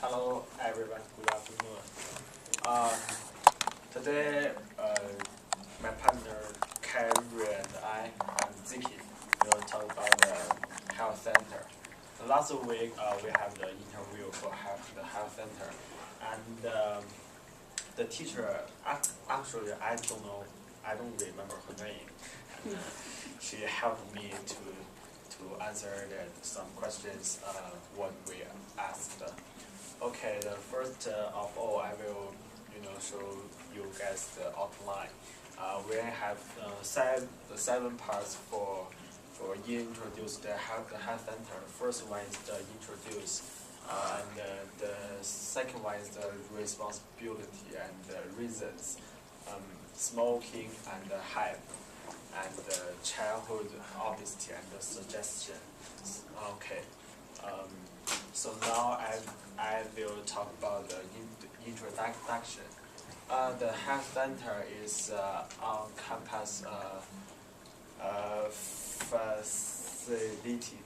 Hello, everyone. Good afternoon. Um, Today, my partner Carrie and I and Ziki will talk about the health center. Last week, we have the interview for the health center, and the teacher actually I don't remember her name. And, she helped me to answer some questions what we asked. Okay, the first of all, I will show you guys the outline. We have seven parts for introduce the health center. First one is the introduce, and the second one is the responsibility and the reasons, smoking and the hype, and childhood obesity and the suggestion. Okay. So now I will talk about the introduction. The health center is on campus facility.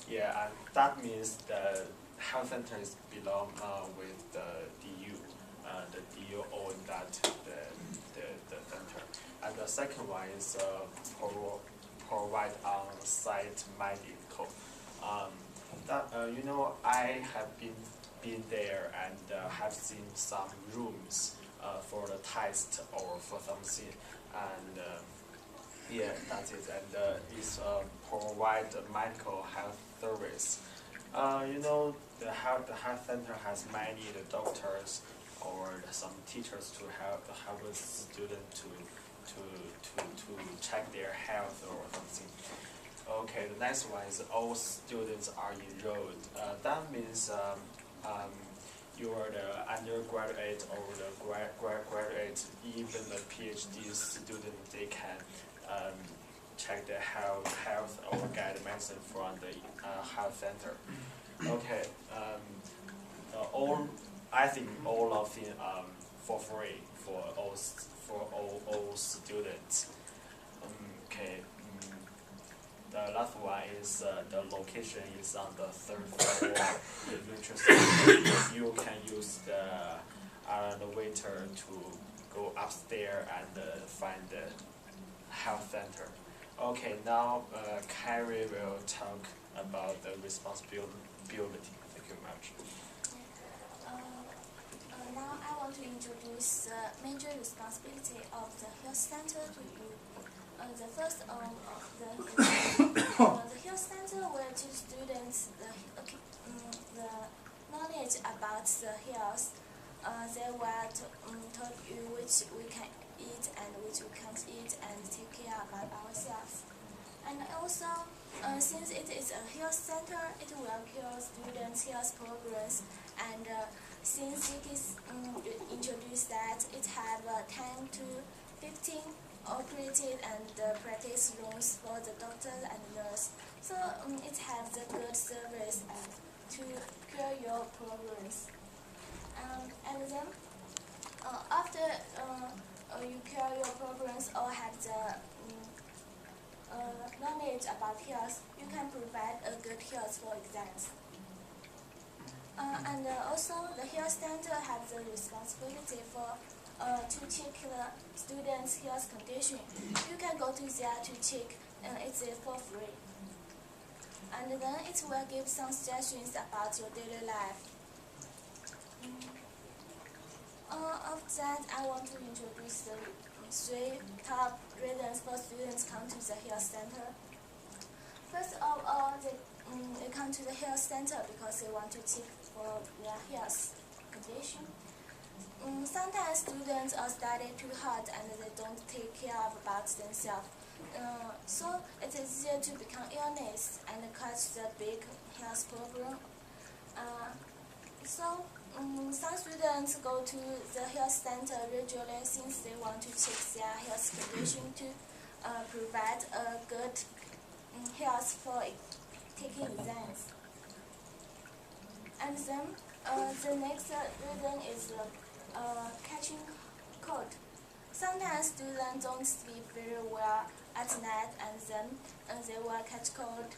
Yeah, and that means the health center is belong with the DU. The DU own the center. And the second one is provide on-site medical. I have been there and have seen some rooms for the test or for something, and yeah, that's it. And it's provide medical health service. The health center has many doctors or some teachers to help a student to check their health or something. Okay, the next one is all students are enrolled. That means you are the undergraduate or the graduate, even the PhD student, they can check their health or get medicine from the health center. Okay, I think all of them for free for all students. Okay. The last one is the location is on the third floor. If you're interested, you can use the elevator to go upstairs and find the health center. Okay, now Carrie will talk about the responsibility. Thank you very much. Now I want to introduce the major responsibility of the health center to you. The first the health center will teach students the knowledge about the health. They will tell you which we can eat and which we can't eat and take care about ourselves. And also, since it is a health center, it will cure students' health problems. And since it is introduced that it have 10 to 15 operated and practice rooms for the doctors and nurse. So it has a good service to cure your problems. And then after you cure your problems or have the knowledge about health, you can provide a good health for exams. And also the health center has the responsibility for to check the students' health condition. You can go to there to check, and it's for free. And then it will give some suggestions about your daily life. After that, I want to introduce the 3 top reasons for students come to the health center. First of all, they come to the health center because they want to check for their health condition. Sometimes students are studying too hard and they don't take care about themselves. So it is easier to become illness and catch the big health problem. Some students go to the health center regularly since they want to check their health condition to provide a good health for taking exams. And then the next reason is catching cold. Sometimes students don't sleep very well at night and then they will catch cold.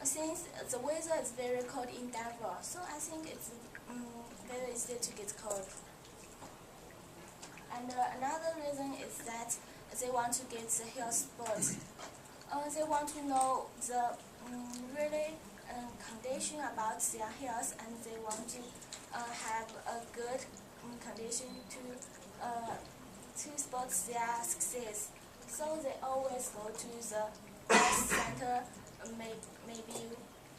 Since the weather is very cold in Denver, so I think it's very easy to get cold. And another reason is that they want to get the health sports. They want to know the really condition about their health, and they want to have a good condition to support their success. So they always go to the health center maybe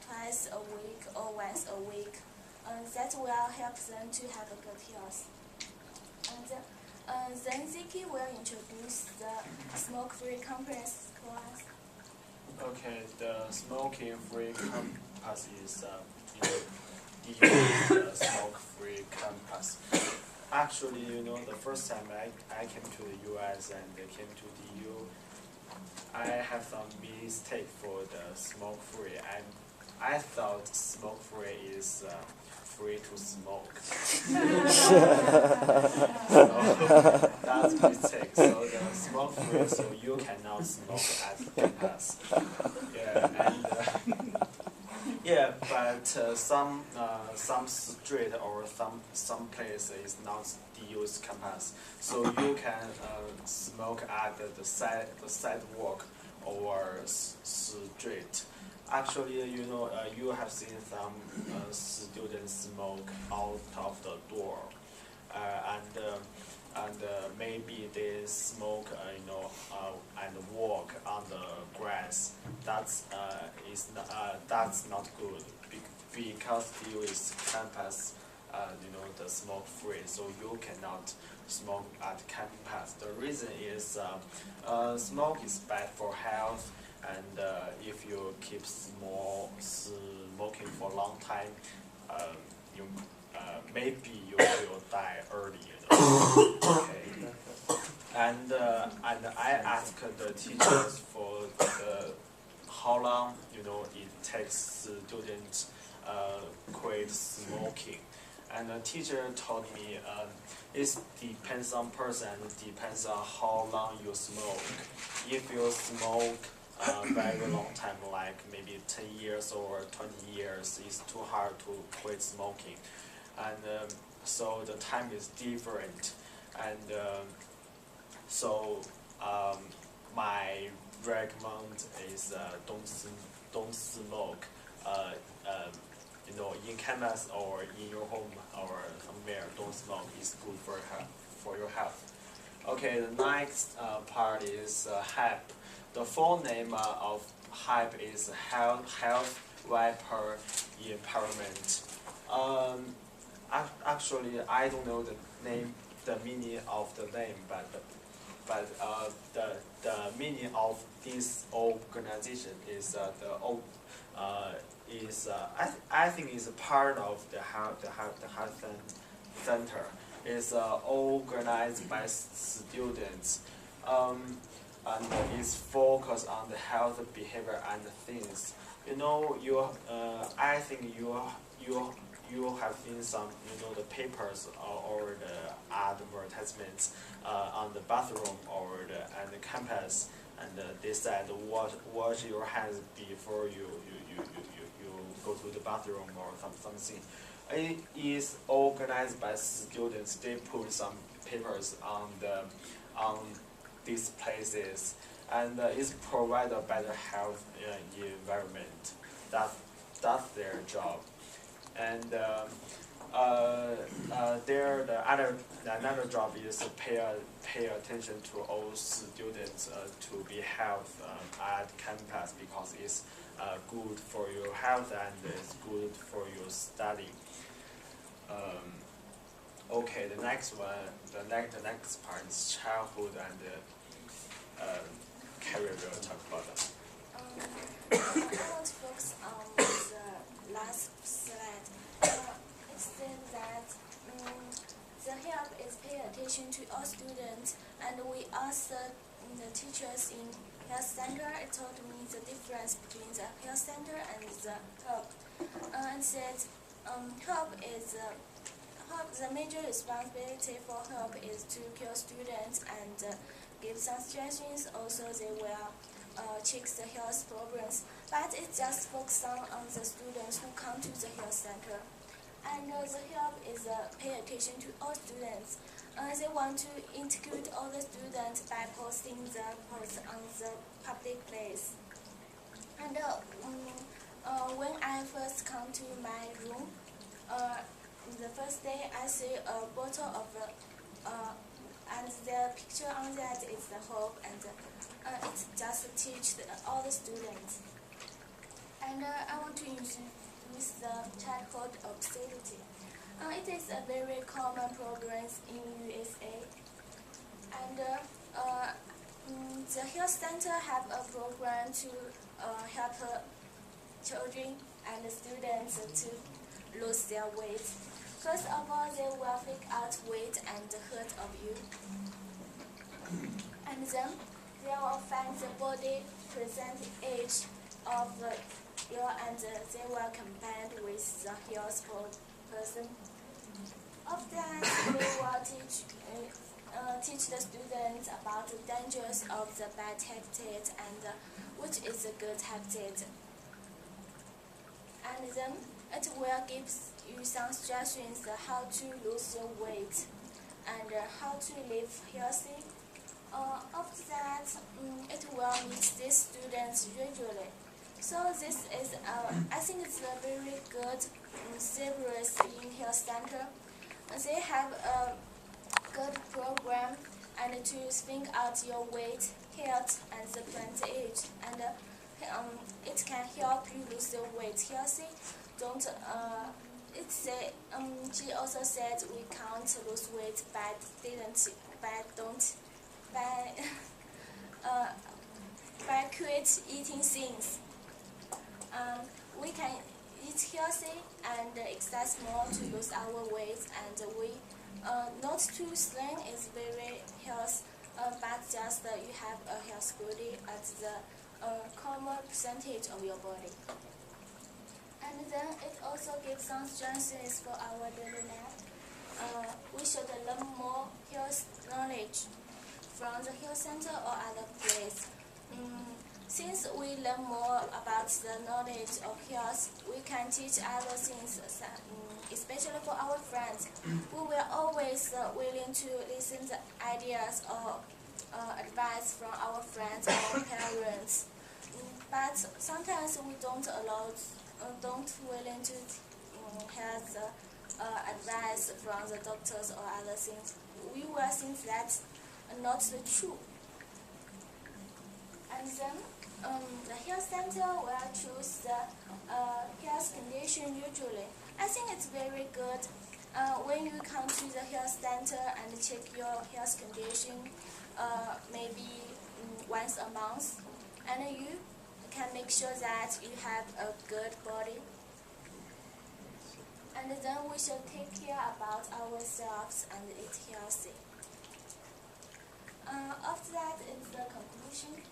twice a week or once a week. That will help them to have a good health. And then Ziki will introduce the smoke-free campus class. Okay, the smoking-free campus is the smoke-free campus. Actually, the first time I came to the US and I came to DU, I have some mistake for the smoke-free. I thought smoke-free is free to smoke. So that's a mistake. So the smoke-free, so you cannot smoke at campus. Yeah, but some street or some place is not DU's campus, so you can smoke at the sidewalk or street. Actually, you have seen some students smoke out of the door, and maybe they smoke, and walk on the grass. That's not good because DU is campus, the smoke free, so you cannot smoke at campus. The reason is smoke is bad for health, and if you keep smoking for a long time, maybe you will die early. Okay. And I asked the teachers for how long it takes students quit smoking, and the teacher told me it depends on person, depends on how long you smoke. If you smoke very long time, like maybe 10 years or 20 years, it's too hard to quit smoking, and so the time is different, and so my recommend is don't smoke. In campus or in your home or somewhere, don't smoke. It's good for your health. Okay, the next part is HAP. The full name of HAP is Health Vapor Empowerment. Actually, I don't know the meaning of the name, but the meaning of this organization is I think is a part of the health center. It's organized by students, and is focused on the health, behavior, and things. I think you have seen some, the papers or the advertisements on the bathroom or and the campus, and they said wash your hands before you go to the bathroom or something. It is organized by students. They put some papers on these places, and it's provide a better health environment. That's their job. And another job is to pay attention to all students to be health at campus, because it's good for your health and it's good for your study. Okay, the next next part is childhood and career. We'll talk about that. I want to focus on the last slide. It says that the help is pay attention to all students, and we asked the teachers in health center. It told me the difference between the health center and the help, and said the major responsibility for help is to cure students and give some suggestions. Also, they will check the health problems. but it just focuses on the students who come to the health center. And the help is pay attention to all students. They want to integrate all the students by posting the posts on the public place. And when I first come to my room, the first day I see a bottle of and the picture on that is the hope, and it just teach all the students. And I want to introduce the childhood obesity. It is a very common problem in USA, and the health center have a program to help children and students to lose their weight. First of all, they will pick out weight and height of you, and then they will find the body present age of you, and they will compare with the health person. After that, we will teach the students about the dangers of the bad habit and which is a good habit. And then it will give you some suggestions how to lose your weight and how to live healthy. After that, it will meet these students regularly. So this is, I think it's a very good service in health center. They have a good program and to think out your weight, health, and the plant age, and it can help you lose the weight healthy. Don't she also said we can't lose weight by quit eating things. We can eat healthy and exercise more to lose our weight, and we not too slim is very healthy, but just you have a health body at the common percentage of your body. And then it also gives some suggestions for our daily life. We should learn more health knowledge from the health center or other place. Since we learn more about the knowledge of health, we can teach other things, especially for our friends. We will always willing to listen to ideas or advice from our friends or parents. But sometimes we don't willing to have the advice from the doctors or other things. We will think that's not the truth. And then the health center will choose the health condition usually. I think it's very good when you come to the health center and check your health condition maybe once a month, and you can make sure that you have a good body. And then we should take care about ourselves and eat healthy. After that is the conclusion.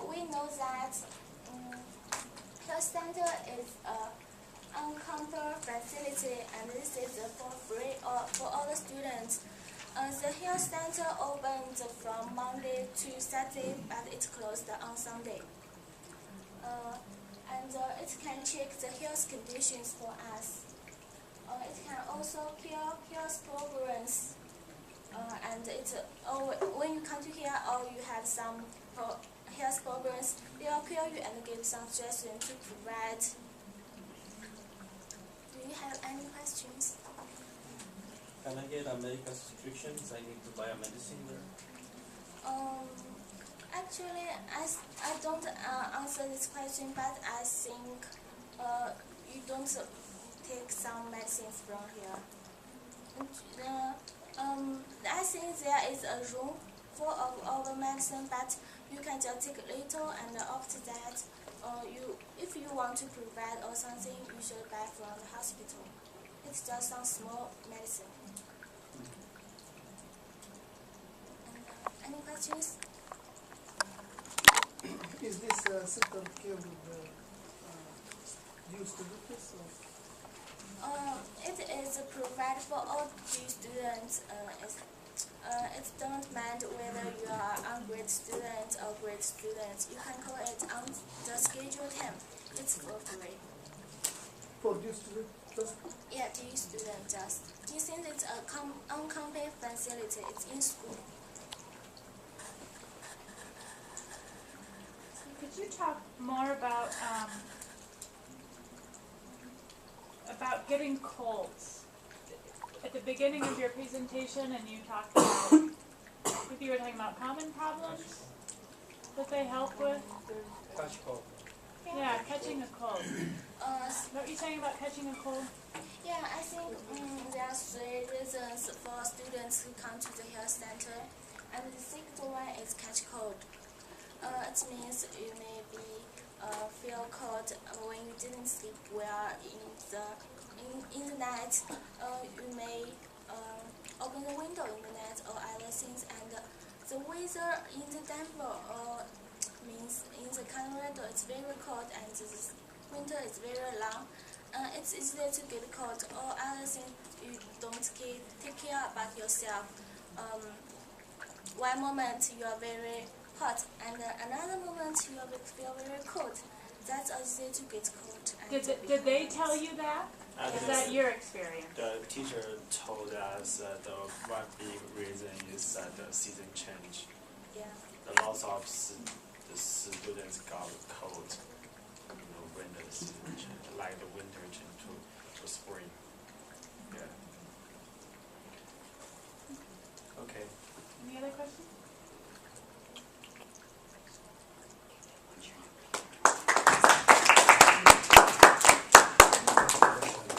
We know that health center is an uncomfortable facility, and this is for free for all the students. The health center opens from Monday to Saturday, but it's closed on Sunday. And it can check the health conditions for us. It can also cure health programs. And when you come to here or you have some health programs, they will cure you and give some suggestions to provide. Do you have any questions? Can I get a medical restrictions? I need to buy a medicine there. Actually, I don't answer this question, but I think you don't take some medicines from here. I think there is a room full of all the medicine, but you can just take a little, and after that, if you want to provide or something, you should buy from the hospital. It's just some small medicine. Any questions? Is this system care with the used to do this? It is provided for all G students. it don't matter whether you are undergrad student or grad student. You can call it on the schedule time. It's for free. For this student, just Yeah, to you student just. This is it's a on-campus facility. It's in school. So could you talk more about getting colds? At the beginning of your presentation, and you talked about, I think you were talking about common problems that they help with. Catch cold. Yeah, catching a cold. Uh, What were you saying about catching a cold? Yeah, I think there are 3 reasons for students who come to the health center. And the second one is catch cold. It means you may be feel cold when you didn't sleep well in the night. You may open the window in the night or other things. And the weather in the Denver means in the Colorado it's very cold and the winter is very long. It's easy to get cold or other things you don't take care about yourself. One moment you are very hot and another moment you feel very cold. That's easy to get cold. Did they tell you that? Is that your experience? The teacher told us that the one big reason is that the season change. Yeah. The lots of the students got cold when the season change, like the winter change to spring. Yeah. Okay. Any other questions?